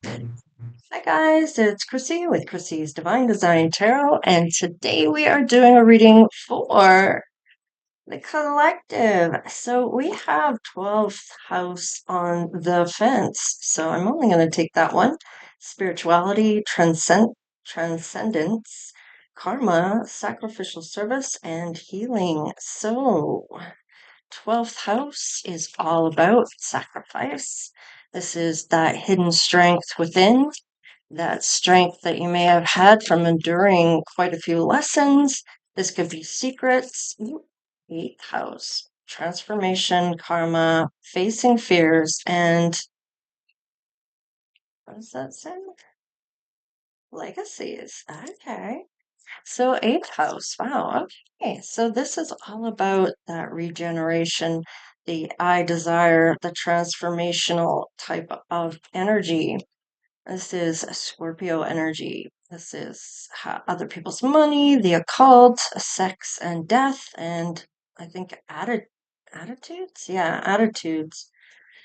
Hi guys, it's Chrissy with Chrissy's Divine Design Tarot, and today we are doing a reading for the collective. So we have 12th house on the fence, so I'm only going to take that one. Spirituality, transcendence, karma, sacrificial service, and healing. So 12th house is all about sacrifice. This is that hidden strength within, that strength that you may have had from enduring quite a few lessons. This could be secrets. Eighth house, transformation, karma, facing fears, and what does that say? Legacies. Okay. So, eighth house. Wow. Okay. So, this is all about that regeneration, the I desire, the transformational type of energy. This is Scorpio energy. This is other people's money, the occult, sex and death, and I think attitudes. Yeah, attitudes.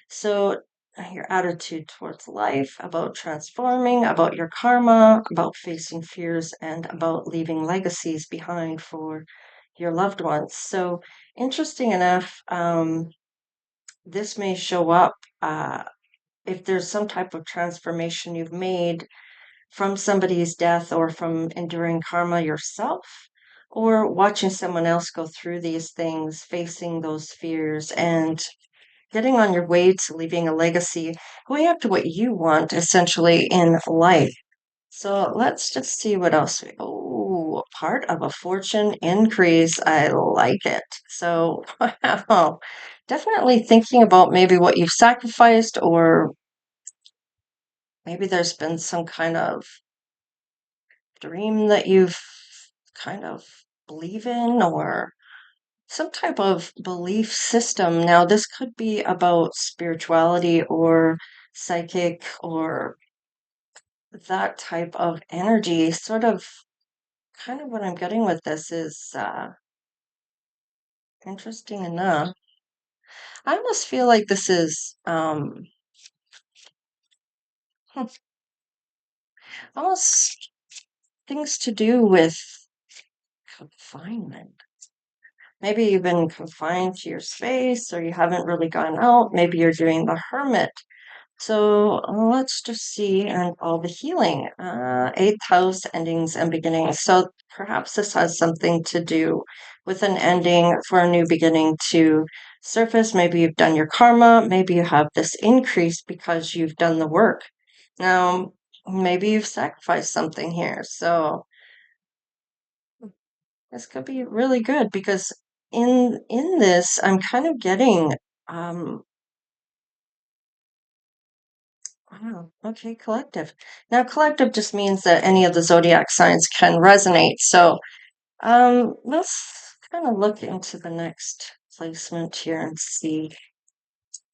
So your attitude towards life, about transforming, about your karma, about facing fears, and about leaving legacies behind for your loved ones. So interesting enough, this may show up if there's some type of transformation you've made from somebody's death or from enduring karma yourself, or watching someone else go through these things, facing those fears, and getting on your way to leaving a legacy, going after what you want essentially in life. So let's just see what else. Oh, part of a fortune increase. I like it. So, wow, definitely thinking about maybe what you've sacrificed, or maybe there's been some kind of dream that you've kind of believe in, or some type of belief system. Now, this could be about spirituality or psychic or that type of energy. Sort of, kind of what I'm getting with this is interesting enough. I almost feel like this is almost things to do with confinement. Maybe you've been confined to your space, or you haven't really gone out. Maybe you're doing the hermit. So let's just see, and all the healing, eighth house endings and beginnings. So perhaps this has something to do with an ending for a new beginning to surface. Maybe you've done your karma. Maybe you have this increase because you've done the work. Now, maybe you've sacrificed something here. So this could be really good because in this, I'm kind of getting wow. Okay, collective. Now, collective just means that any of the zodiac signs can resonate. So, let's kind of look into the next placement here and see.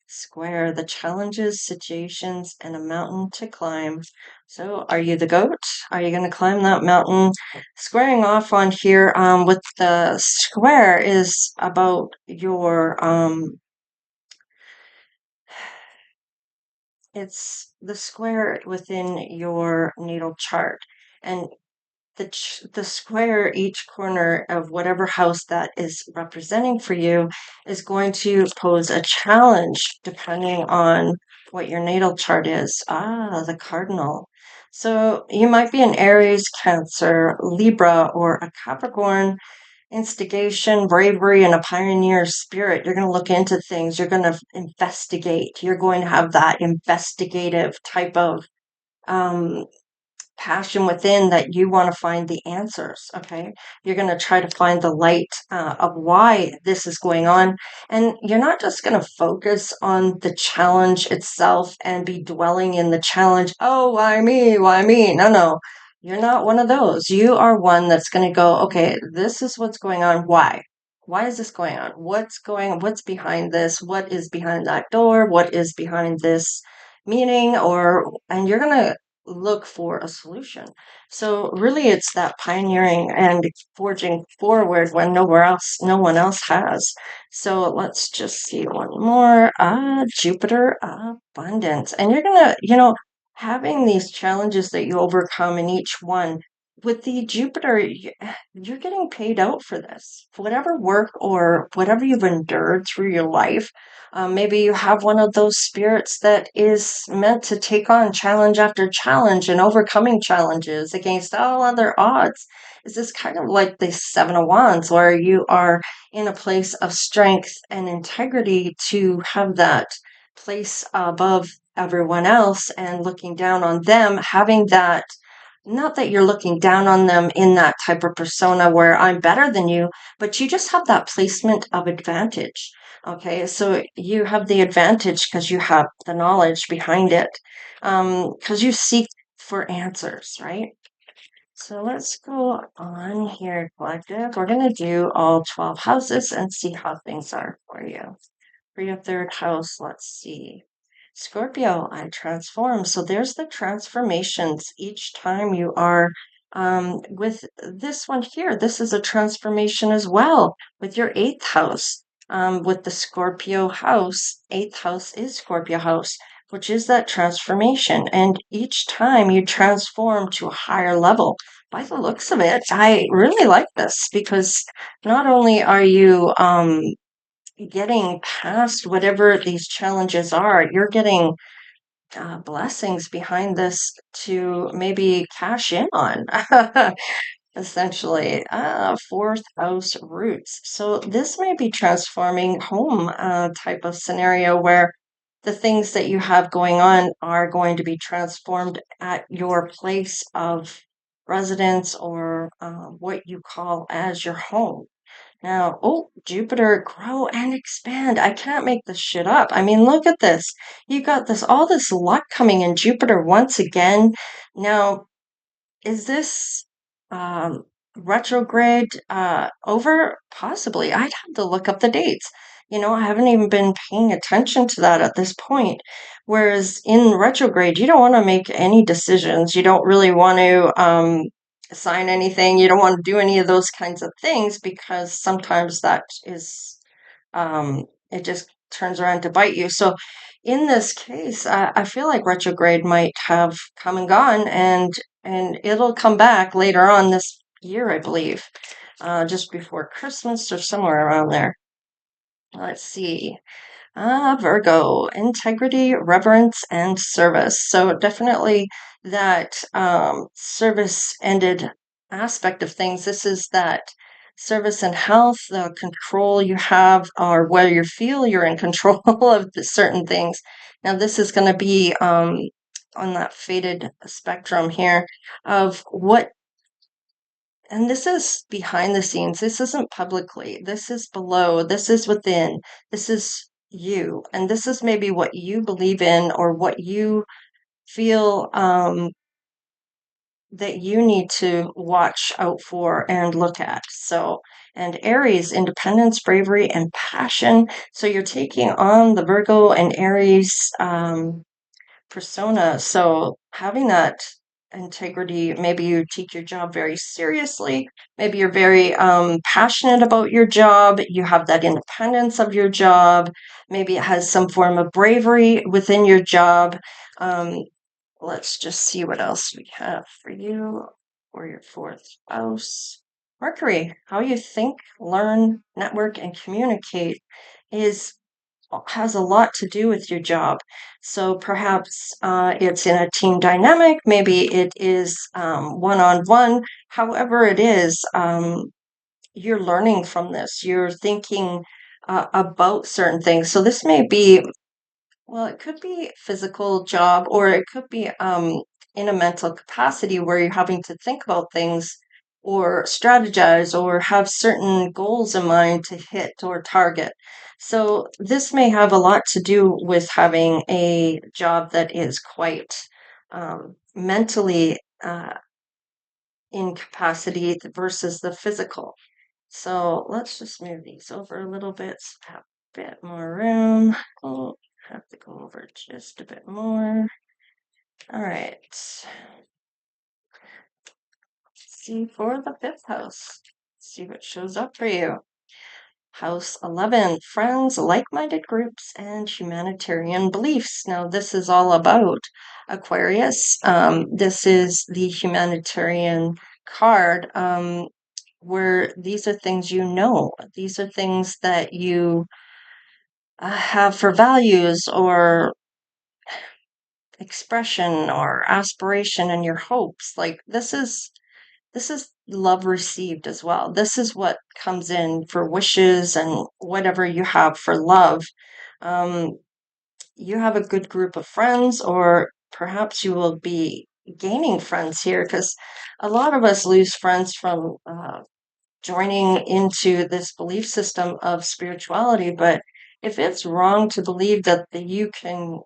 Square, the challenges, situations, and a mountain to climb. So, are you the goat? Are you going to climb that mountain? Squaring off on here, with the square is about your, it's the square within your natal chart. And the square, each corner of whatever house that is representing for you, is going to pose a challenge depending on what your natal chart is. Ah, the cardinal. So you might be an Aries, Cancer, Libra, or a Capricorn. Instigation, bravery, and a pioneer spirit. You're going to look into things. You're going to investigate. You're going to have that investigative type of um, passion within, that you want to find the answers. Okay, you're going to try to find the light of why this is going on, and you're not just going to focus on the challenge itself and be dwelling in the challenge. Oh, why me? No, you're not one of those. You are one that's going to go, okay, this is what's going on. Why is this going on? What's behind this? What is behind that door? What is behind this meeting? And you're going to look for a solution. So really it's that pioneering and forging forward when no one else has. So let's just see one more. Jupiter abundance. And you're gonna, having these challenges that you overcome in each one. With the Jupiter, you're getting paid out for this. For whatever work or whatever you've endured through your life, maybe you have one of those spirits that is meant to take on challenge after challenge and overcoming challenges against all other odds. Is this kind of like the Seven of Wands, where you are in a place of strength and integrity to have that place above everyone else and looking down on them, having that, not that you're looking down on them in that type of persona where I'm better than you, but you just have that placement of advantage. Okay, so you have the advantage because you have the knowledge behind it, because you seek for answers, right? So let's go on here, collective. We're going to do all 12 houses and see how things are for you. For your third house, let's see. Scorpio, I transform. So there's the transformations each time you are with this one here. This is a transformation as well with your eighth house. With the Scorpio house, eighth house is Scorpio house, which is that transformation. And each time you transform to a higher level. By the looks of it, I really like this because not only are you getting past whatever these challenges are, you're getting blessings behind this to maybe cash in on. Essentially, fourth house roots. So this may be transforming home type of scenario where the things that you have going on are going to be transformed at your place of residence or what you call as your home. Now, oh, Jupiter, grow and expand. I can't make this shit up. I mean, look at this. You got this, all this luck coming in Jupiter once again. Now, is this retrograde over? Possibly. I'd have to look up the dates. I haven't even been paying attention to that at this point. Whereas in retrograde, you don't want to make any decisions. You don't really want to sign anything. You don't want to do any of those kinds of things because sometimes that is it just turns around to bite you. So in this case, I feel like retrograde might have come and gone, and it'll come back later on this year, I believe, just before Christmas or somewhere around there. Let's see. Virgo, integrity, reverence, and service. So definitely that service-ended aspect of things. This is that service and health, the control you have, or where you feel you're in control of certain things. Now, this is going to be on that faded spectrum here of what, and this is behind the scenes. This isn't publicly. This is below. This is within. This is you. And this is maybe what you believe in or what you feel that you need to watch out for and look at. So, and Aries, independence, bravery, and passion. So you're taking on the Virgo and Aries persona. So having that integrity, maybe you take your job very seriously. Maybe you're very passionate about your job. You have that independence of your job. Maybe it has some form of bravery within your job. Um, let's just see what else we have for you or your fourth house. Mercury, how you think, learn, network, and communicate is has a lot to do with your job. So perhaps it's in a team dynamic, maybe it is one on one. However, it is, you're learning from this, you're thinking about certain things. So this may be, well, it could be physical job, or it could be in a mental capacity where you're having to think about things or strategize or have certain goals in mind to hit or target. So this may have a lot to do with having a job that is quite mentally incapacity versus the physical. So let's just move these over a little bit so I have a bit more room. Oh, have to go over just a bit more. All right. See for the fifth house. See what shows up for you. House 11, friends, like-minded groups, and humanitarian beliefs. Now, this is all about Aquarius. This is the humanitarian card, where these are things you know. These are things that you have for values or expression or aspiration and your hopes. Like this is love received as well. This is what comes in for wishes and whatever you have for love. Um, you have a good group of friends, or perhaps you will be gaining friends here because a lot of us lose friends from joining into this belief system of spirituality. But if it's wrong to believe that you can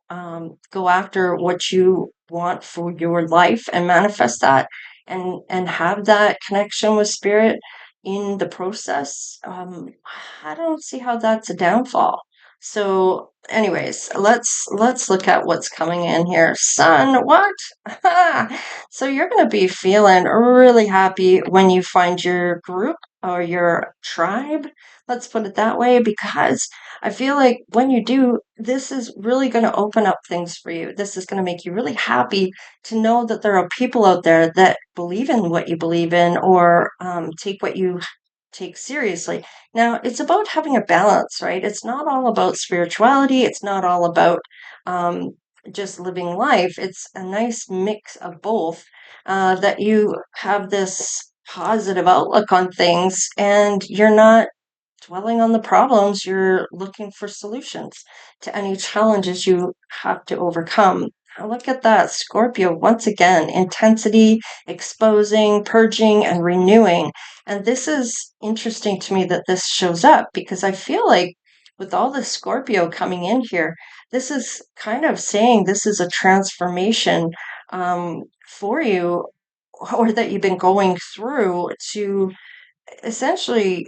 go after what you want for your life and manifest that and have that connection with spirit in the process, I don't see how that's a downfall. So, anyways, let's look at what's coming in here. Sun, what? So you're going to be feeling really happy when you find your group or your tribe, let's put it that way, because I feel like when you do, this is really going to open up things for you. This is going to make you really happy to know that there are people out there that believe in what you believe in or take what you take seriously. Now, it's about having a balance, right? It's not all about spirituality, it's not all about um, just living life. It's a nice mix of both, that you have this positive outlook on things and you're not dwelling on the problems, you're looking for solutions to any challenges you have to overcome. Now look at that, Scorpio, once again, intensity, exposing, purging, and renewing. And this is interesting to me that this shows up because I feel like with all the Scorpio coming in here, this is kind of saying this is a transformation for you, or that you've been going through to essentially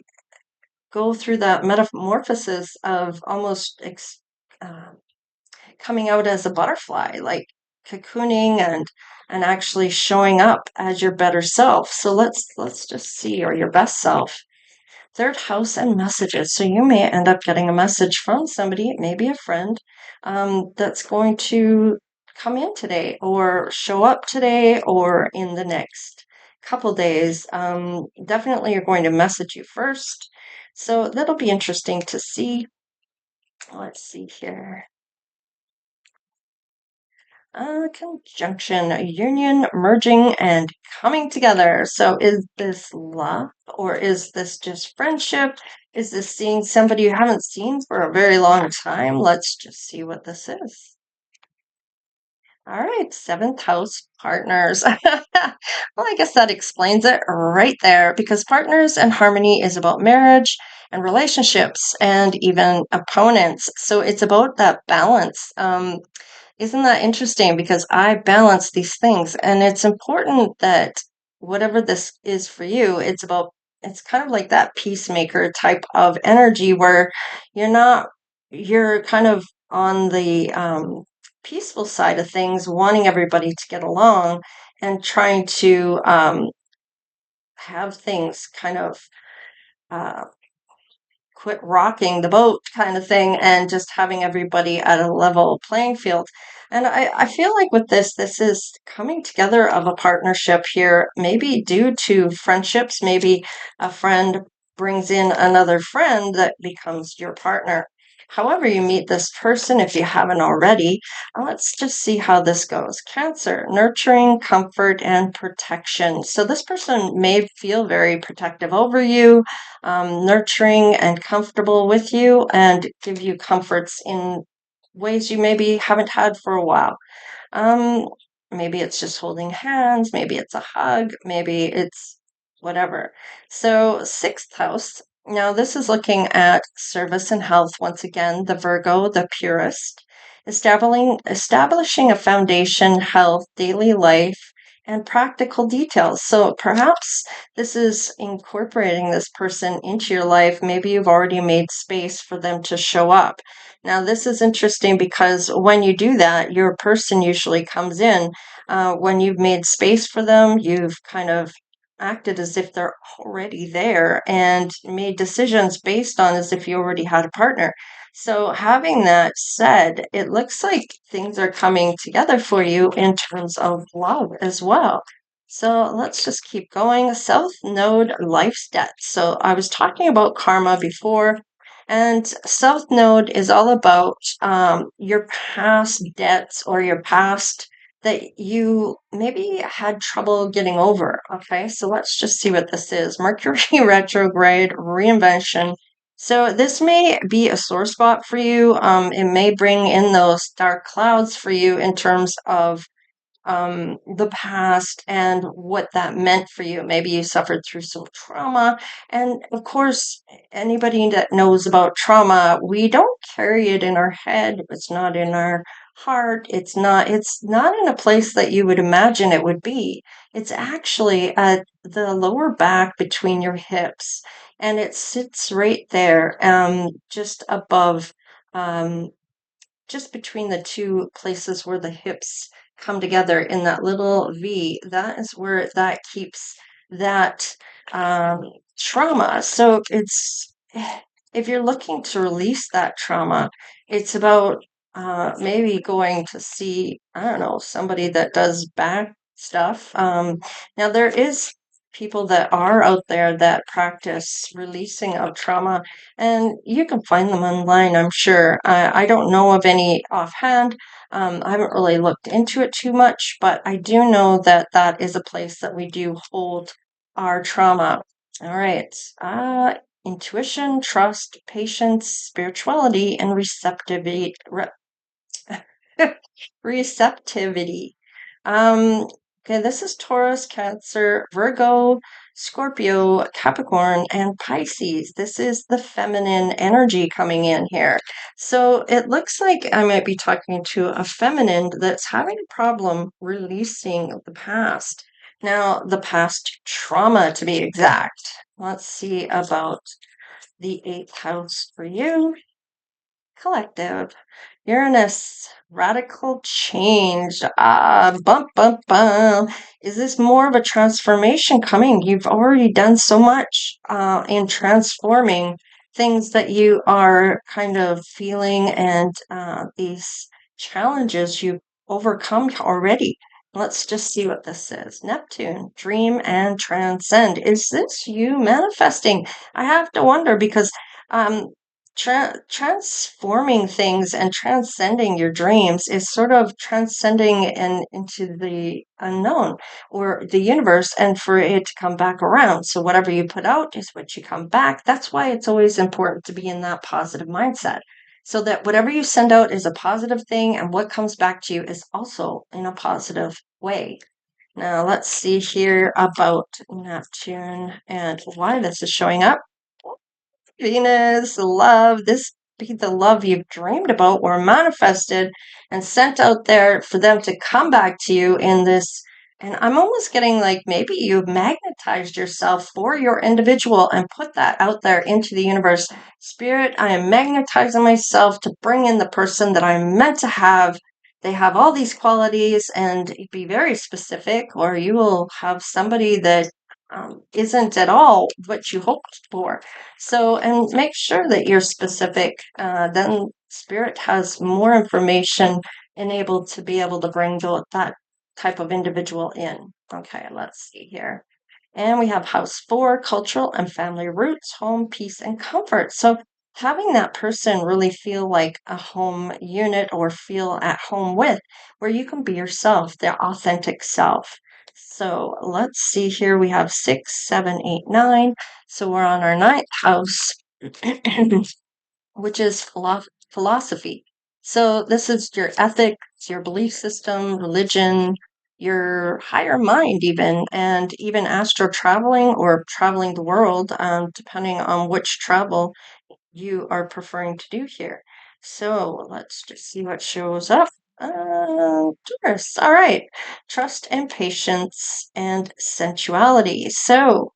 go through that metamorphosis of almost uh, coming out as a butterfly, like cocooning and actually showing up as your better self. So let's just see, or your best self. Third house and messages. So you may end up getting a message from somebody, maybe a friend, that's going to come in today or show up today or in the next couple days. Definitely you're going to message you first. So that'll be interesting to see. Let's see here. Conjunction, a union, merging, and coming together. So is this love or is this just friendship? Is this seeing somebody you haven't seen for a very long time? Let's just see what this is. All right, seventh house partners. Well, I guess that explains it right there because partners and harmony is about marriage and relationships and even opponents. So it's about that balance. Isn't that interesting? Because I balance these things, and it's important that whatever this is for you, it's kind of like that peacemaker type of energy where you're kind of on the peaceful side of things, wanting everybody to get along and trying to have things kind of uh, quit rocking the boat kind of thing and just having everybody at a level playing field. And I feel like with this is coming together of a partnership here, maybe due to friendships, maybe a friend brings in another friend that becomes your partner. However, you meet this person, if you haven't already, let's just see how this goes. Cancer, nurturing, comfort, and protection. So, this person may feel very protective over you, nurturing and comfortable with you and give you comforts in ways you maybe haven't had for a while. Um, Maybe it's just holding hands, maybe it's a hug, maybe it's whatever. So, sixth house. Now, this is looking at service and health once again, the Virgo, the purist, establishing a foundation, health, daily life, and practical details. So, perhaps this is incorporating this person into your life. Maybe you've already made space for them to show up. Now, this is interesting because when you do that, your person usually comes in when you've made space for them, you've kind of acted as if they're already there and made decisions based on as if you already had a partner. So, having that said, it looks like things are coming together for you in terms of love as well. So, let's just keep going. South Node life's debt. So, I was talking about karma before, and South Node is all about your past debts or your past that you maybe had trouble getting over. Okay, so let's just see what this is. Mercury retrograde, reinvention. So this may be a sore spot for you. It may bring in those dark clouds for you in terms of the past and what that meant for you. Maybe you suffered through some trauma. And of course, anybody that knows about trauma, we don't carry it in our head. It's not in our heart. It's not in a place that you would imagine it would be. It's actually at the lower back between your hips. And it sits right there, just above um, just between the two places where the hips come together in that little V, that is where that keeps that trauma. So it's if you're looking to release that trauma, it's about maybe going to see, I don't know, somebody that does back stuff. Now there is people that are out there that practice releasing of trauma, and you can find them online, I'm sure. I don't know of any offhand. I haven't really looked into it too much, but I do know that that is a place that we do hold our trauma. All right. Intuition, trust, patience, spirituality, and receptivity. Um, okay, this is Taurus, Cancer, Virgo, Scorpio, Capricorn, and Pisces. This is the feminine energy coming in here. So it looks like I might be talking to a feminine that's having a problem releasing the past. Now, the past trauma to be exact. Let's see about the eighth house for you. Collective. Uranus, radical change. Bump, bump, bump. Is this more of a transformation coming? You've already done so much in transforming things that you are kind of feeling and these challenges you've overcome already. Let's just see what this is. Neptune, dream and transcend. Is this you manifesting? I have to wonder because um, transforming things and transcending your dreams is sort of transcending into the unknown or the universe and for it to come back around. So whatever you put out is what you come back. That's why it's always important to be in that positive mindset. So that whatever you send out is a positive thing and what comes back to you is also in a positive way. Now let's see here about Neptune and why this is showing up. Venus, love, this be the love you've dreamed about or manifested and sent out there for them to come back to you in this. And I'm almost getting like maybe you've magnetized yourself for your individual and put that out there into the universe. Spirit, I am magnetizing myself to bring in the person that I'm meant to have. They have all these qualities and be very specific, or you will have somebody that isn't at all what you hoped for. So, and make sure that you're specific. Then Spirit has more information enabled to be able to bring that type of individual in. Okay, let's see here. And we have house four, cultural and family roots, home, peace, and comfort. So having that person really feel like a home unit or feel at home with, where you can be yourself, their authentic self. So let's see here. We have 6, 7, 8, 9. So we're on our ninth house, which is philosophy. So this is your ethics, your belief system, religion, your higher mind, and even astro traveling or traveling the world, depending on which travel you are preferring to do here. So let's just see what shows up. Taurus. All right. Trust and patience and sensuality. So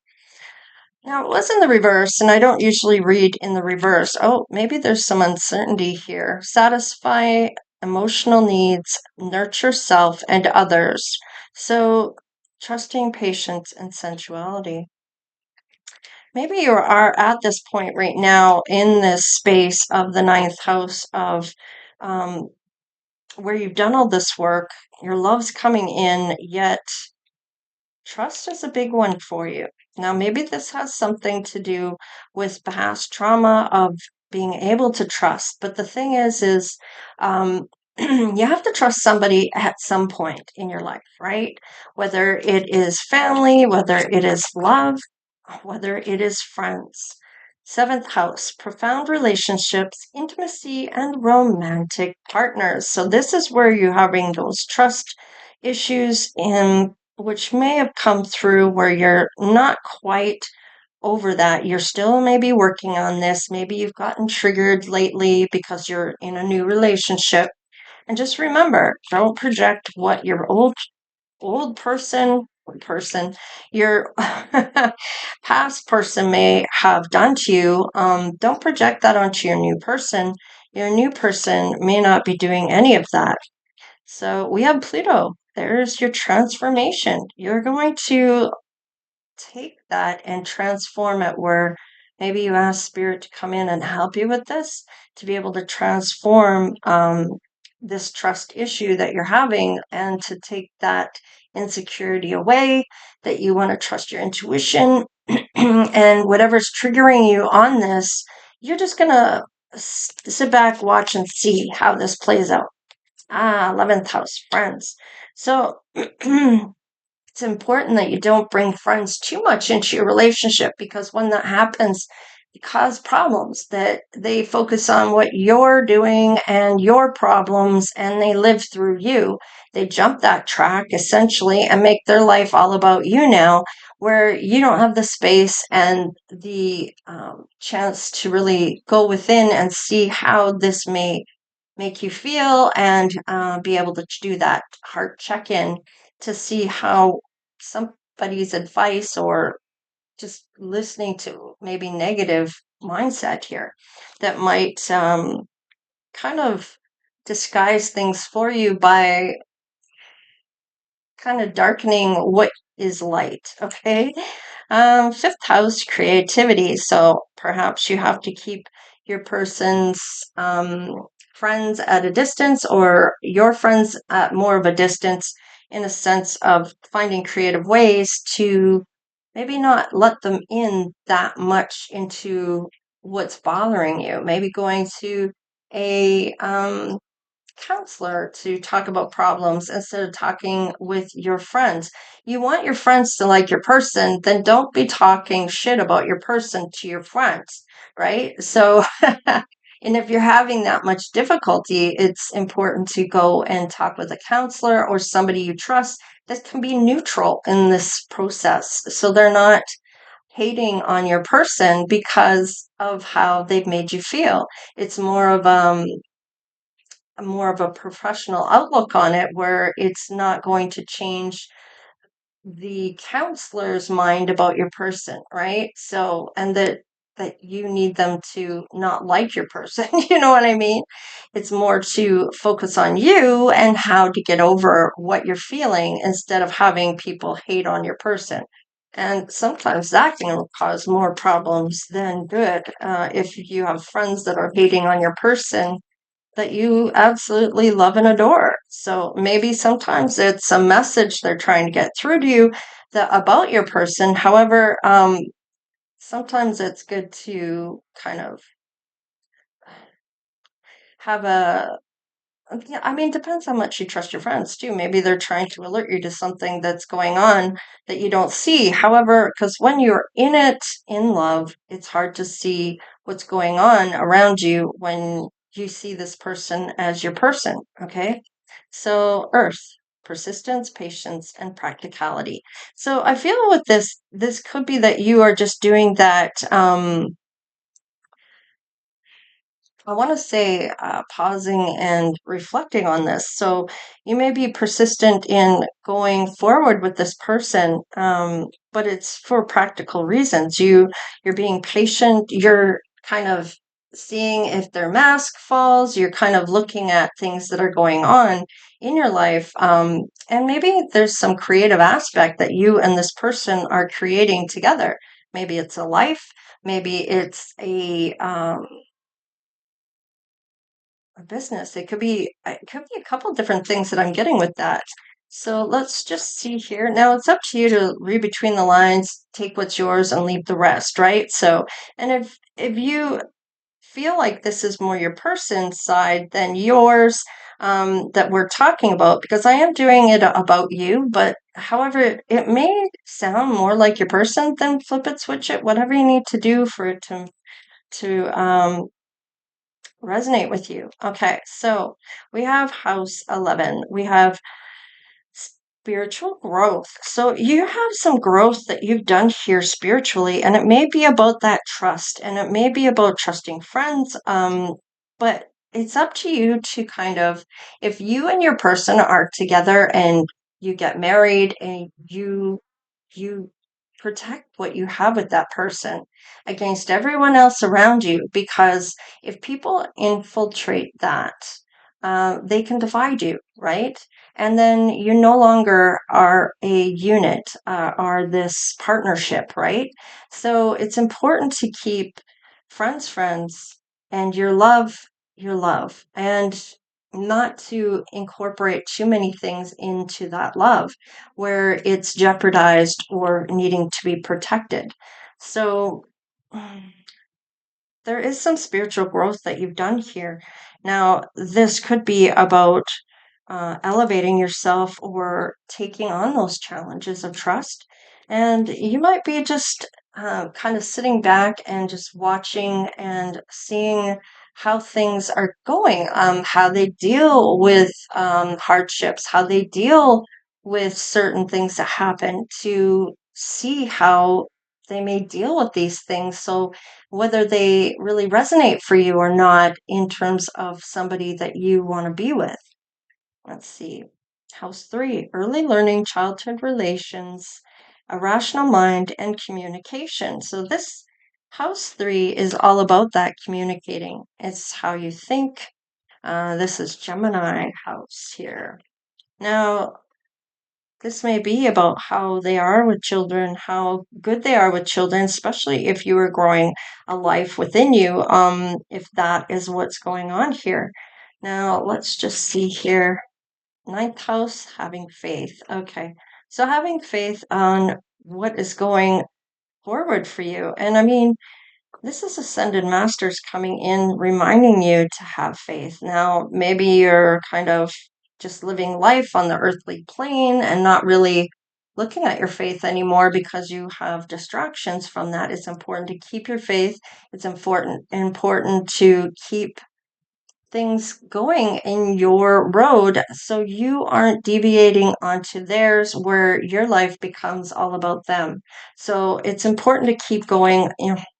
now it was in the reverse, and I don't usually read in the reverse. Oh, maybe there's some uncertainty here. Satisfy emotional needs, nurture self and others. So trusting patience and sensuality. Maybe you are at this point right now in this space of the ninth house of um, where you've done all this work, your love's coming in, yet trust is a big one for you. Now, maybe this has something to do with past trauma of being able to trust. But the thing is, you have to trust somebody at some point in your life, right? Whether it is family, whether it is love, whether it is friends. Seventh house, profound relationships, intimacy, and romantic partners. So this is where you're having those trust issues in which may have come through where you're not quite over that. You're still maybe working on this. Maybe you've gotten triggered lately because you're in a new relationship. And just remember, don't project what your old person, your past person may have done to you. Don't project that onto your new person. Your new person may not be doing any of that. So we have Pluto. There's your transformation. You're going to take that and transform it where maybe you ask spirit to come in and help you with this to be able to transform this trust issue that you're having and to take that insecurity away, that you want to trust your intuition and whatever's triggering you on this, you're just going to sit back, watch, and see how this plays out. 11th house, friends. So it's important that you don't bring friends too much into your relationship because when that happens, it causes problems that they focus on what you're doing and your problems and they live through you. They jump that track essentially and make their life all about you now, where you don't have the space and the chance to really go within and see how this may make you feel and be able to do that heart check in to see how somebody's advice or just listening to maybe negative mindset here that might kind of disguise things for you by kind of darkening what is light. Okay. Fifth house, creativity. So perhaps you have to keep your person's friends at a distance or your friends at more of a distance in a sense of finding creative ways to maybe not let them in that much into what's bothering you. Maybe going to a counselor to talk about problems instead of talking with your friends. You want your friends to like your person, then don't be talking shit about your person to your friends, right? So, and if you're having that much difficulty, it's important to go and talk with a counselor or somebody you trust that can be neutral in this process. So they're not hating on your person because of how they've made you feel. It's more of a professional outlook on it where it's not going to change the counselor's mind about your person, right? So, and that you need them to not like your person, you know what I mean? It's more to focus on you and how to get over what you're feeling instead of having people hate on your person. And sometimes that can cause more problems than good. If you have friends that are hating on your person, that you absolutely love and adore. So maybe sometimes it's a message they're trying to get through to you that about your person. However, sometimes it's good to kind of have a yeah, I mean, depends how much you trust your friends too. Maybe they're trying to alert you to something that's going on that you don't see. However, because when you're in it, in love, it's hard to see what's going on around you when you see this person as your person. Okay. So, Earth, persistence, patience, and practicality. So, I feel with this could be that you are just doing that. I want to say pausing and reflecting on this. So you may be persistent in going forward with this person, but it's for practical reasons. You're being patient. You're kind of seeing if their mask falls. You're kind of looking at things that are going on in your life. And maybe there's some creative aspect that you and this person are creating together. Maybe it's a life, maybe it's a business. It could be a couple different things that I'm getting with that. So let's just see here. Now it's up to you to read between the lines, take what's yours and leave the rest, right? So, and if you feel like this is more your person's side than yours, that we're talking about, because I am doing it about you, but however, it may sound more like your person, then flip it, switch it, whatever you need to do for it to resonate with you. Okay, so we have house 11. We have spiritual growth. So you have some growth that you've done here spiritually, and it may be about that trust, and it may be about trusting friends. But it's up to you to kind of, if you and your person are together and you get married and you protect what you have with that person against everyone else around you, because if people infiltrate that, they can divide you, right? And then you no longer are a unit, are this partnership, right? So it's important to keep friends, and your love, and not to incorporate too many things into that love where it's jeopardized or needing to be protected. So there is some spiritual growth that you've done here. Now, this could be about elevating yourself or taking on those challenges of trust. And you might be just kind of sitting back and just watching and seeing how things are going, how they deal with hardships, how they deal with certain things that happen, to see how they may deal with these things. So, whether they really resonate for you or not in terms of somebody that you want to be with. Let's see. House 3, early learning, childhood relations, a rational mind, and communication. So this house 3 is all about that communicating. It's how you think. This is Gemini house here. Now, this may be about how they are with children, how good they are with children, especially if you are growing a life within you, if that is what's going on here. Now, let's just see here. Ninth house, having faith. Okay. So having faith on what is going forward for you. And I mean, this is ascended masters coming in, reminding you to have faith. Now, maybe you're kind of just living life on the earthly plane and not really looking at your faith anymore because you have distractions from that. It's important to keep your faith. It's important to keep things going in your road so you aren't deviating onto theirs where your life becomes all about them. So it's important to keep going,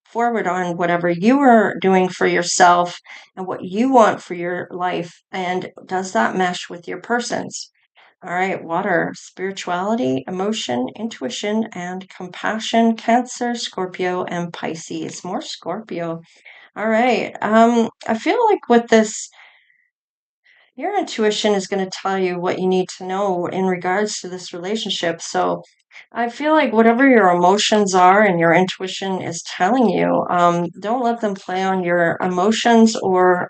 forward on whatever you are doing for yourself and what you want for your life, and does that mesh with your person's. All right, water, spirituality, emotion, intuition, and compassion, Cancer, Scorpio, and Pisces. More Scorpio. All right. I feel like with this, your intuition is going to tell you what you need to know in regards to this relationship. So I feel like whatever your emotions are and your intuition is telling you, don't let them play on your emotions, or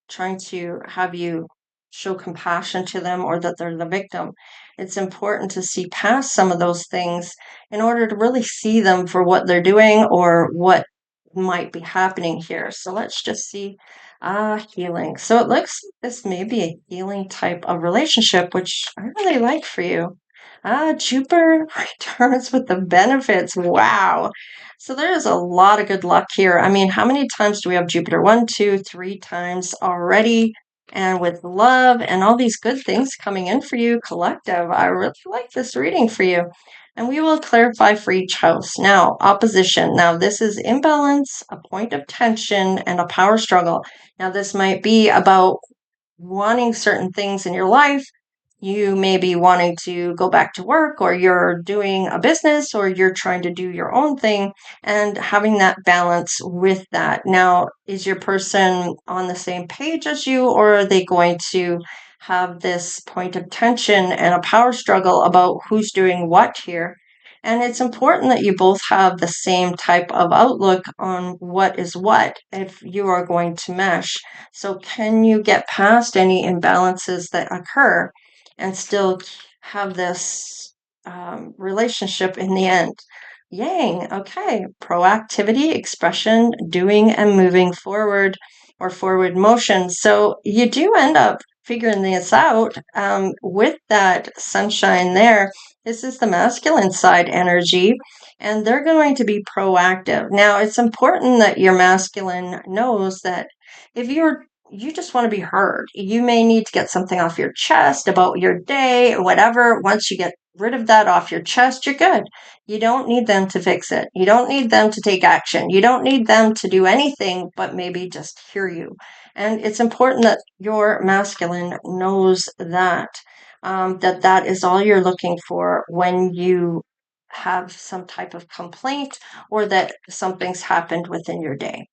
trying to have you show compassion to them or that they're the victim. It's important to see past some of those things in order to really see them for what they're doing or what might be happening here. So let's just see. Healing. So it looks like this may be a healing type of relationship, which I really like for you. Jupiter returns with the benefits. Wow. So there's a lot of good luck here. I mean, how many times do we have Jupiter? One, two, three times already. And with love and all these good things coming in for you, collective, I really like this reading for you. And we will clarify for each house. Now, opposition. Now, this is imbalance, a point of tension, and a power struggle. Now, this might be about wanting certain things in your life you may be wanting to go back to work, or you're doing a business, or you're trying to do your own thing, and having that balance with that. Now, is your person on the same page as you, or are they going to have this point of tension and a power struggle about who's doing what here? And it's important that you both have the same type of outlook on what is what if you are going to mesh. So, can you get past any imbalances that occur and still have this relationship in the end? Yang, okay. Proactivity, expression, doing and moving forward, or forward motion. So you do end up figuring this out with that sunshine there. This is the masculine side energy, and they're going to be proactive. Now, it's important that your masculine knows that if you just want to be heard. You may need to get something off your chest about your day or whatever. Once you get rid of that off your chest, you're good. You don't need them to fix it. You don't need them to take action. You don't need them to do anything but maybe just hear you. And it's important that your masculine knows that, that is all you're looking for when you have some type of complaint or that something's happened within your day.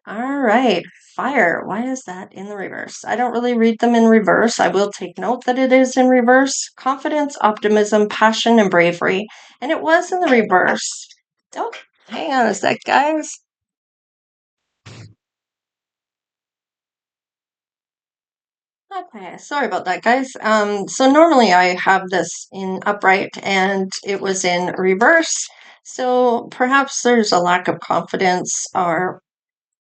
All right, fire. Why is that in the reverse? I don't really read them in reverse. I will take note that it is in reverse. Confidence, optimism, passion, and bravery. And it was in the reverse. Oh, hang on a sec, guys. Okay, sorry about that, guys. So normally I have this in upright and it was in reverse. So perhaps there's a lack of confidence or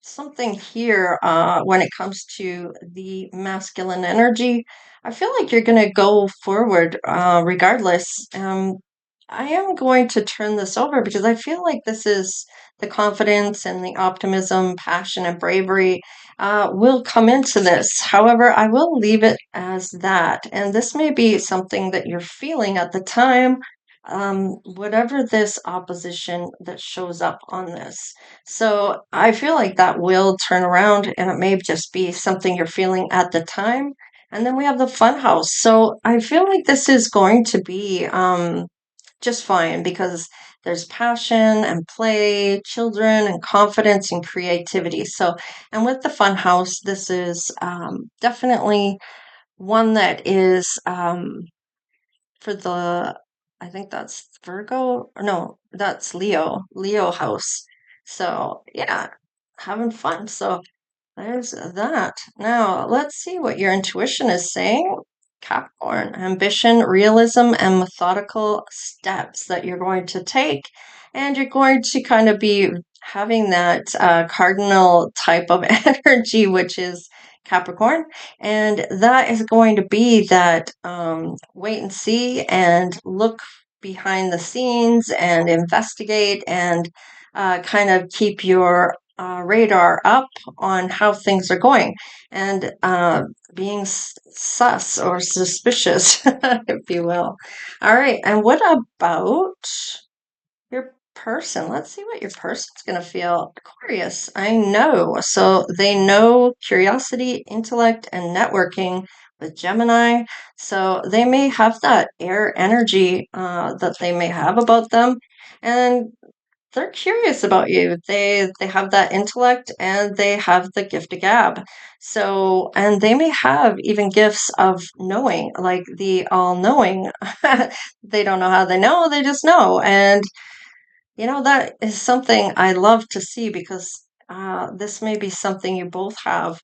something here when it comes to the masculine energy. I feel like you're going to go forward regardless. I am going to turn this over because I feel like this is the confidence and the optimism, passion, and bravery will come into this. However, I will leave it as that. And this may be something that you're feeling at the time, whatever this opposition that shows up on this. So I feel like that will turn around and it may just be something you're feeling at the time. And then we have the fun house. So I feel like this is going to be just fine because there's passion and play, children and confidence and creativity. So, and with the fun house, this is definitely one that is for the, I think that's Virgo, or no, that's Leo house. So, yeah, having fun. So, there's that. Now, let's see what your intuition is saying. Capricorn, ambition, realism, and methodical steps that you're going to take. And you're going to kind of be having that cardinal type of energy, which is Capricorn. And that is going to be that wait and see and look behind the scenes and investigate and kind of keep your radar up on how things are going and being sus or suspicious, if you will. All right. And what about your person? Let's see what your person's going to feel. Aquarius, I know. So they know curiosity, intellect, and networking with Gemini. So they may have that air energy that they may have about them. And they're curious about you. They have that intellect and they have the gift of gab. So, and they may have even gifts of knowing, like the all knowing. They don't know how they know, they just know. And that is something I love to see because this may be something you both have.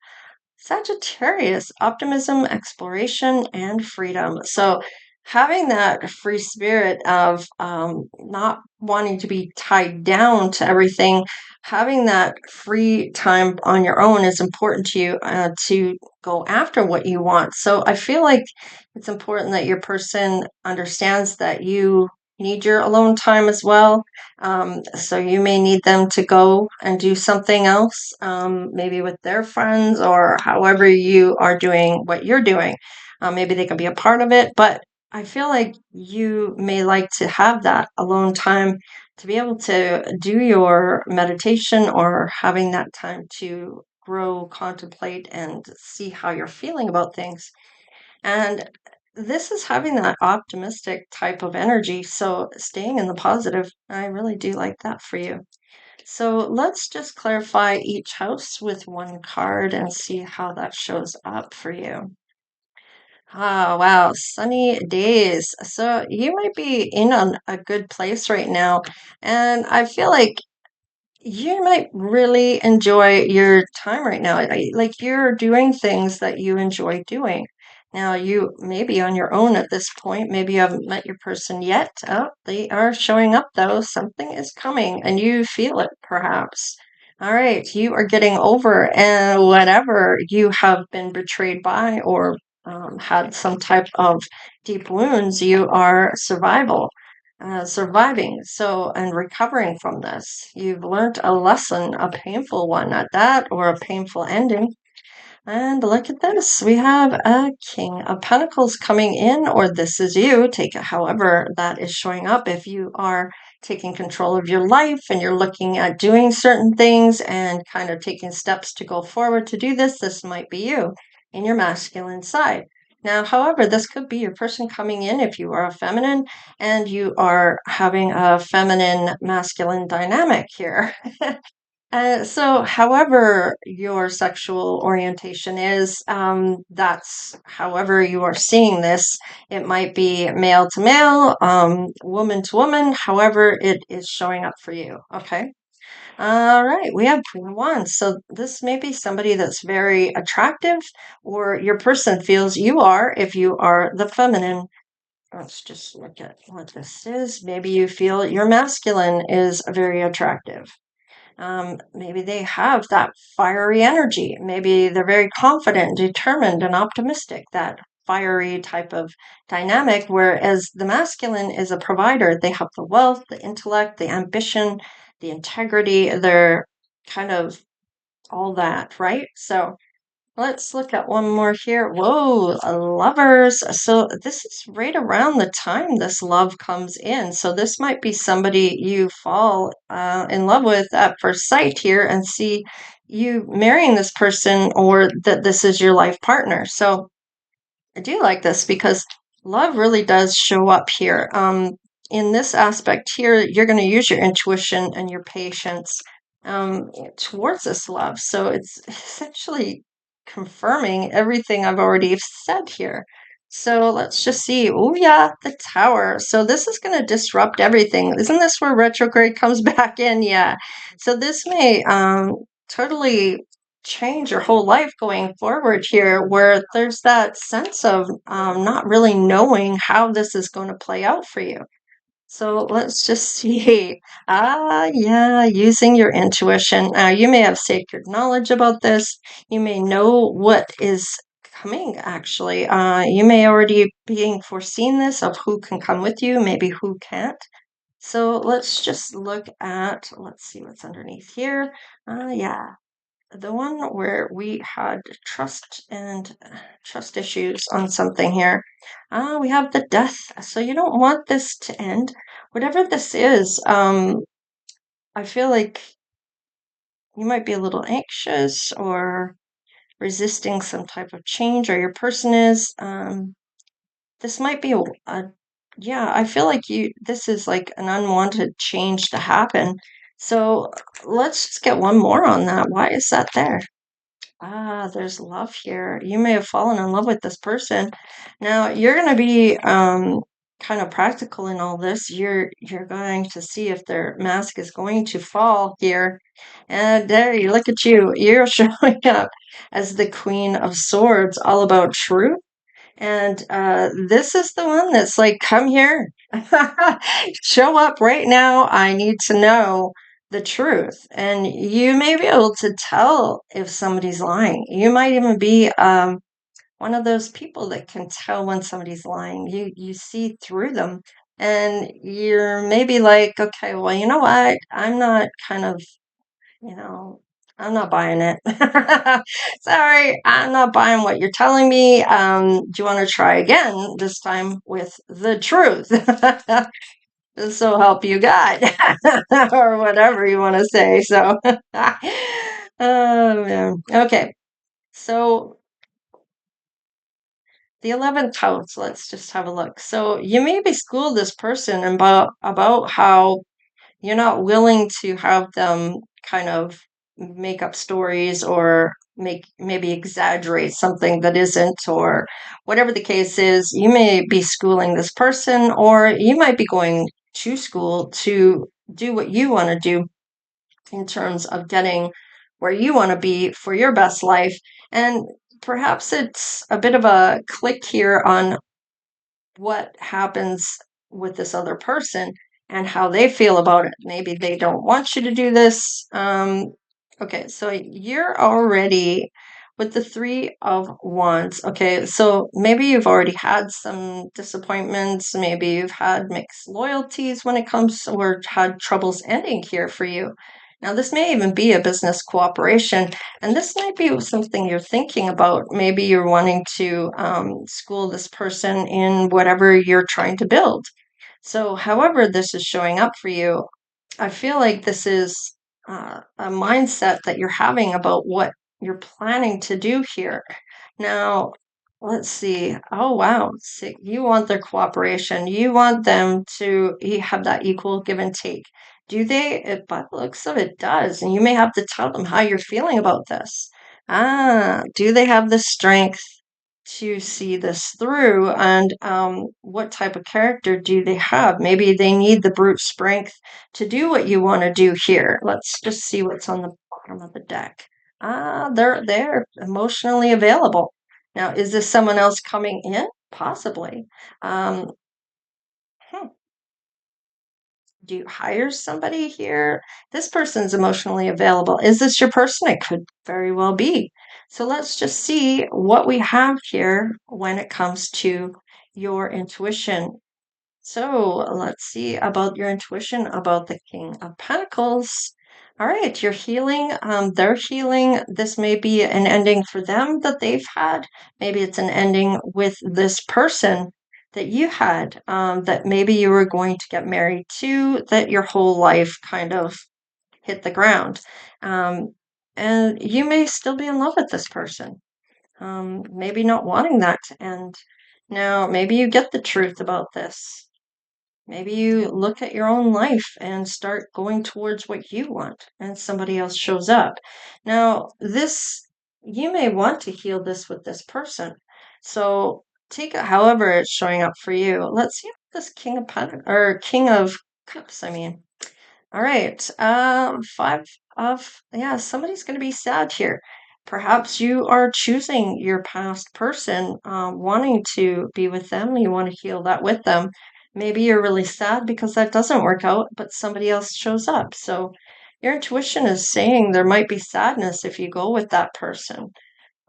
Sagittarius, optimism, exploration, and freedom. So, having that free spirit of not wanting to be tied down to everything, having that free time on your own is important to you to go after what you want. So, I feel like it's important that your person understands that you need your alone time as well. So you may need them to go and do something else, maybe with their friends or however you are doing what you're doing. Maybe they can be a part of it, but I feel like you may like to have that alone time to be able to do your meditation or having that time to grow, contemplate, and see how you're feeling about things. And this is having that optimistic type of energy. So staying in the positive, I really do like that for you. So let's just clarify each house with one card and see how that shows up for you. Ah, wow, sunny days. So you might be in a good place right now. And I feel like you might really enjoy your time right now. Like you're doing things that you enjoy doing. Now, you may be on your own at this point. Maybe you haven't met your person yet. Oh, they are showing up though. Something is coming and you feel it perhaps. All right, you are getting over and whatever you have been betrayed by or had some type of deep wounds, you are surviving and recovering from this. You've learned a lesson, a painful one at that, or a painful ending. And look at this. We have a King of Pentacles coming in, or this is you. Take it however that is showing up. If you are taking control of your life and you're looking at doing certain things and kind of taking steps to go forward to do this, this might be you in your masculine side. Now, however, this could be your person coming in if you are a feminine and you are having a feminine masculine dynamic here. So, however your sexual orientation is, that's however you are seeing this. It might be male to male, woman to woman, however it is showing up for you. Okay. All right. We have Queen of Wands. So, this may be somebody that's very attractive, or your person feels you are if you are the feminine. Let's just look at what this is. Maybe you feel your masculine is very attractive. Maybe they have that fiery energy. Maybe they're very confident, determined, and optimistic, that fiery type of dynamic. Whereas the masculine is a provider. They have the wealth, the intellect, the ambition, the integrity. They're kind of all that, right? So let's look at one more here. Whoa, lovers. So this is right around the time this love comes in. So this might be somebody you fall in love with at first sight here and see you marrying this person or that this is your life partner. So I do like this because love really does show up here. In this aspect here, you're going to use your intuition and your patience towards this love. So it's essentially confirming everything I've already said here. So let's just see. Oh, yeah, the tower. So this is going to disrupt everything. Isn't this where retrograde comes back in? Yeah. So this may totally change your whole life going forward here, where there's that sense of not really knowing how this is going to play out for you. So let's just see. Ah, yeah, using your intuition. Now, you may have sacred knowledge about this. You may know what is coming, actually. You may already being foreseen this of who can come with you, maybe who can't. So let's just look at, let's see what's underneath here. Yeah, the one where we had trust issues on something here. We have the death. So you don't want this to end. Whatever this is, I feel like you might be a little anxious or resisting some type of change, or your person is. This might be yeah, I feel like this is like an unwanted change to happen. So let's just get one more on that. Why is that there? Ah, there's love here. You may have fallen in love with this person. Now, you're going to be kind of practical in all this. You're going to see if their mask is going to fall here. And there you look at you. You're showing up as the Queen of Swords, all about truth. And this is the one that's like, come here, show up right now. I need to know the truth. And you may be able to tell if somebody's lying. You might even be one of those people that can tell when somebody's lying. You see through them. And you're maybe like, okay, well, you know what? I'm not kind of you know, I'm not buying it. Sorry, I'm not buying what you're telling me. Do you want to try again, this time with the truth? This will help you God, or whatever you want to say. So, oh man. Okay. So the 11th house, let's just have a look. So you maybe school this person about how you're not willing to have them kind of make up stories or make maybe exaggerate something that isn't, or whatever the case is. You may be schooling this person, or you might be going to school to do what you want to do in terms of getting where you want to be for your best life. And perhaps it's a bit of a click here on what happens with this other person and how they feel about it. Maybe they don't want you to do this. Okay, so you're already with the Three of Wands. Okay, so maybe you've already had some disappointments. Maybe you've had mixed loyalties when it comes, or had troubles ending here for you. Now, this may even be a business cooperation, and this might be something you're thinking about. Maybe you're wanting to school this person in whatever you're trying to build. So, however, this is showing up for you, I feel like this is a mindset that you're having about what you're planning to do here. Now, let's see. Oh, wow. So you want their cooperation. You want them to have that equal give and take. Do they? It, by the looks of it, does. And you may have to tell them how you're feeling about this. Do they have the strength to see this through? And what type of character do they have? Maybe they need the brute strength to do what you want to do here. Let's just see what's on the bottom of the deck. They're emotionally available. Now, is this someone else coming in? Possibly. Um, hmm, do you hire somebody here? This person's emotionally available. Is this your person? It could very well be. So let's just see what we have here when it comes to your intuition. So let's see about your intuition about the King of Pentacles. All right, you're healing. They're healing. This may be an ending for them that they've had. Maybe it's an ending with this person that you had, that maybe you were going to get married to, that your whole life kind of hit the ground. Um, and you may still be in love with this person. Maybe not wanting that to end. Now, maybe you get the truth about this. Maybe you look at your own life and start going towards what you want, and somebody else shows up. Now, you may want to heal this with this person. So take it however it's showing up for you. Let's see if this King of Pentacles, or King of Cups, I mean. All right. Five of, yeah, somebody's going to be sad here. Perhaps you are choosing your past person, wanting to be with them. You want to heal that with them. Maybe you're really sad because that doesn't work out, but somebody else shows up. So your intuition is saying there might be sadness if you go with that person.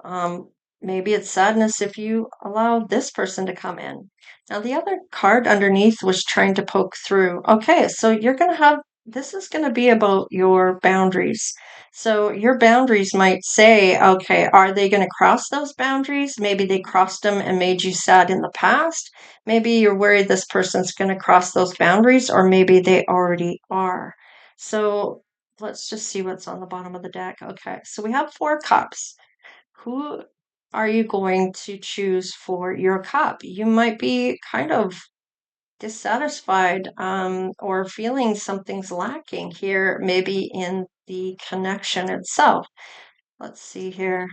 Um, Maybe it's sadness if you allow this person to come in. Now, the other card underneath was trying to poke through. Okay, so you're going to have, this is going to be about your boundaries. So your boundaries might say, okay, are they going to cross those boundaries? Maybe they crossed them and made you sad in the past. Maybe you're worried this person's going to cross those boundaries, or maybe they already are. So let's just see what's on the bottom of the deck. Okay, so we have Four Cups. Who are you going to choose for your cup? You might be kind of dissatisfied, or feeling something's lacking here, maybe in the connection itself. Let's see here.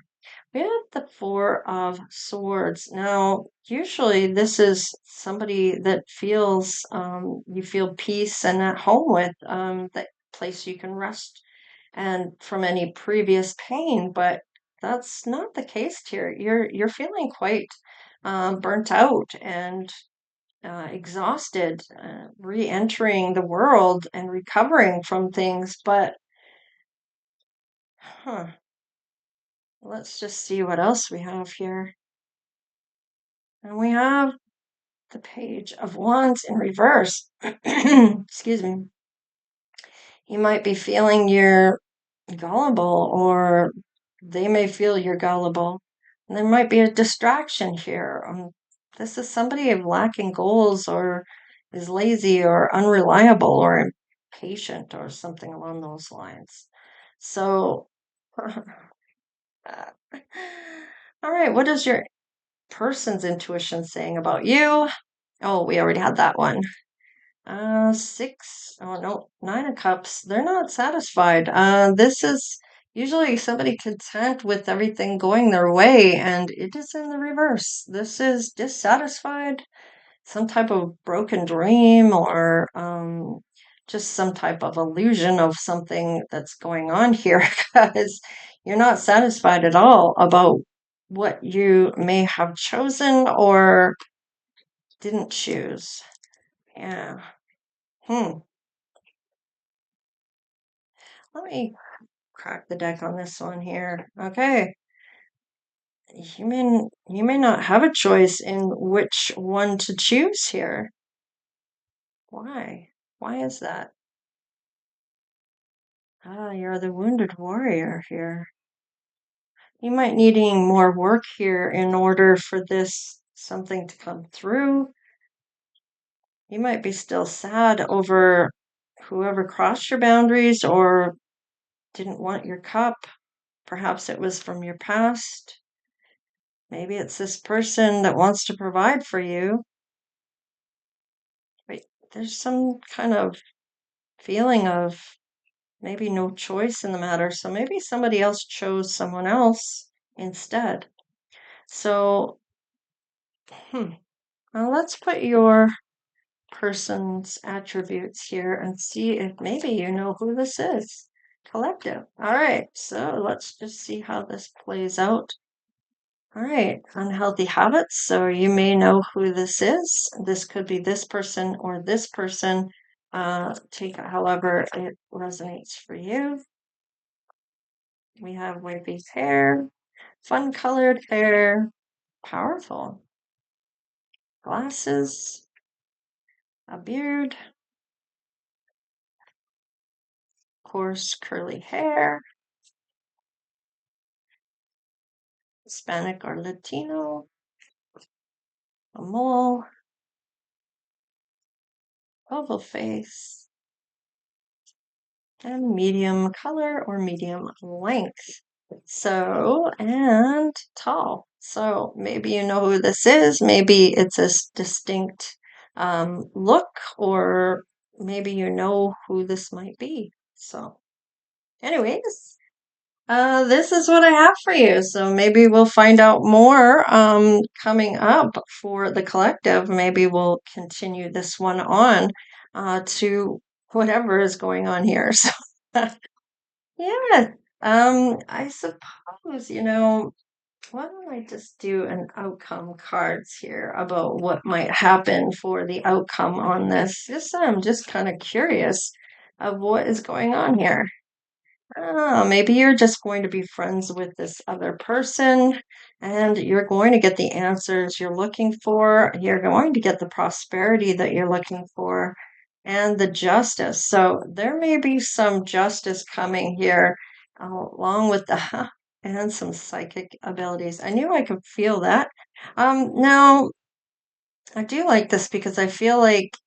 We have the Four of Swords. Now, usually this is somebody that feels, you feel peace and at home with, that place you can rest and from any previous pain, but that's not the case here. You're feeling quite burnt out and exhausted, re-entering the world and recovering from things. But huh, let's just see what else we have here. And we have the Page of Wands in reverse. Excuse me. You might be feeling you're gullible, or they may feel you're gullible. And there might be a distraction here. This is somebody lacking goals, or is lazy, or unreliable, or impatient, or something along those lines. So, all right, what is your person's intuition saying about you? Oh, we already had that one. Six, oh no, Nine of Cups. They're not satisfied. This is usually somebody content with everything going their way, and it is in the reverse. This is dissatisfied, some type of broken dream, or just some type of illusion of something that's going on here, because you're not satisfied at all about what you may have chosen or didn't choose. Yeah. Hmm. Let me crack the deck on this one here. Okay. You may not have a choice in which one to choose here. Why? Why is that? Ah, you're the wounded warrior here. You might needing more work here in order for this something to come through. You might be still sad over whoever crossed your boundaries or didn't want your cup. Perhaps it was from your past. Maybe it's this person that wants to provide for you. But there's some kind of feeling of maybe no choice in the matter. So maybe somebody else chose someone else instead. So, now let's put your person's attributes here and see if maybe you know who this is. Collective. All right, so let's just see how this plays out. All right, unhealthy habits. So you may know who this is. This could be this person or this person. Take it however it resonates for you. We have wavy hair, fun colored hair, powerful glasses, a beard, coarse curly hair, Hispanic or Latino, a mole, oval face, and medium color or medium length. So, and tall. So maybe you know who this is. Maybe it's a distinct look, or maybe you know who this might be. So, anyways, this is what I have for you. So maybe we'll find out more coming up for the collective. Maybe we'll continue this one on to whatever is going on here. So, yeah, I suppose, why don't I just do an outcome cards here about what might happen for the outcome on this? I'm just kind of curious of what is going on here. Oh, maybe you're just going to be friends with this other person and you're going to get the answers you're looking for. You're going to get the prosperity that you're looking for and the justice. So there may be some justice coming here along with the and some psychic abilities. I knew I could feel that. Now I do like this because I feel like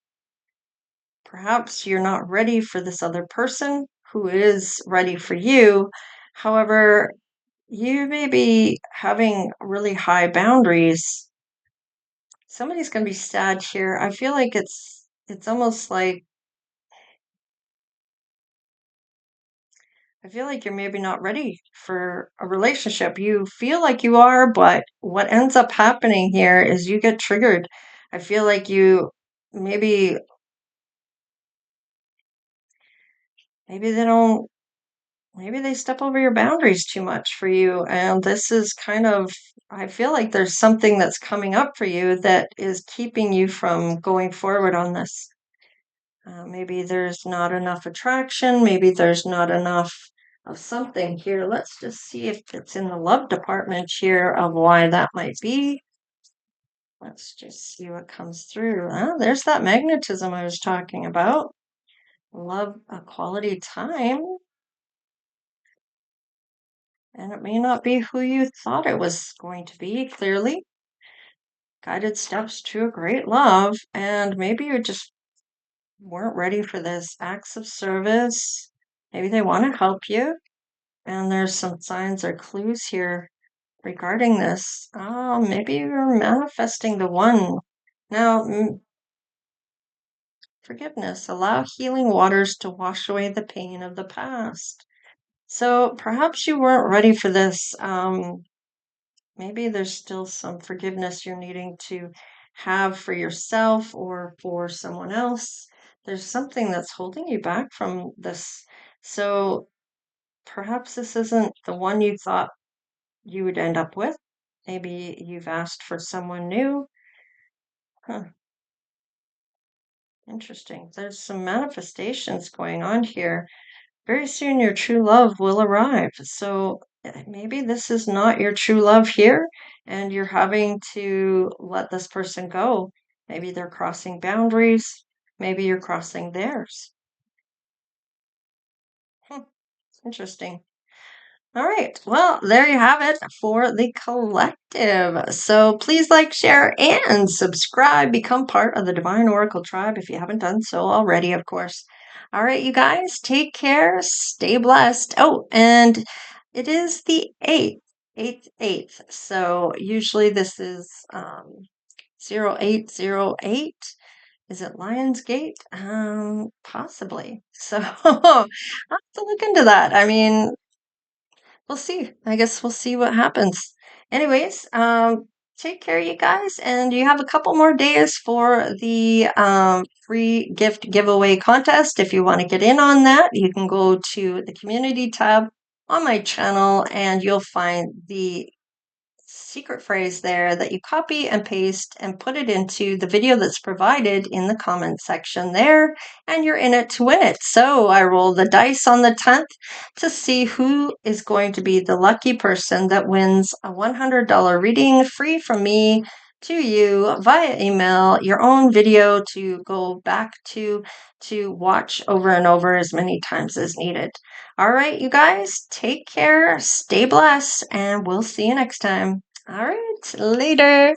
perhaps you're not ready for this other person who is ready for you. However, you may be having really high boundaries. Somebody's going to be sad here. I feel like it's almost like I feel like you're maybe not ready for a relationship. You feel like you are, but what ends up happening here is you get triggered. I feel like you maybe maybe they don't maybe they step over your boundaries too much for you. And this is kind of, I feel like there's something that's coming up for you that is keeping you from going forward on this. Maybe there's not enough attraction. Maybe there's not enough of something here. Let's just see if it's in the love department here of why that might be. Let's just see what comes through. There's that magnetism I was talking about. Love a quality time. And it may not be who you thought it was going to be, clearly. Guided steps to a great love. And maybe you just weren't ready for this. Acts of service. Maybe they want to help you. And there's some signs or clues here regarding this. Oh, maybe you're manifesting the one. Now, forgiveness. Allow healing waters to wash away the pain of the past. So perhaps you weren't ready for this. Maybe there's still some forgiveness you're needing to have for yourself or for someone else. There's something that's holding you back from this. So perhaps this isn't the one you thought you would end up with. Maybe you've asked for someone new. Huh, interesting. There's some manifestations going on here. Very soon your true love will arrive. So maybe this is not your true love here, and you're having to let this person go. Maybe they're crossing boundaries. Maybe you're crossing theirs. Hmm, interesting. All right. Well, there you have it for the collective. So please like, share, and subscribe. Become part of the Divine Oracle tribe if you haven't done so already, of course. All right, you guys, take care. Stay blessed. Oh, and it is the 8th. So usually this is 0808. Is it Lionsgate? Possibly. So I'll have to look into that. I mean, we'll see. I guess we'll see what happens. Anyways, take care, you guys, and you have a couple more days for the free gift giveaway contest. If you want to get in on that, you can go to the community tab on my channel, and you'll find the secret phrase there that you copy and paste and put it into the video that's provided in the comment section there, and you're in it to win it. So I roll the dice on the 10th to see who is going to be the lucky person that wins a $100 reading free from me to you via email, your own video to go back to watch over and over as many times as needed. All right, you guys, take care, stay blessed, and we'll see you next time. All right, later.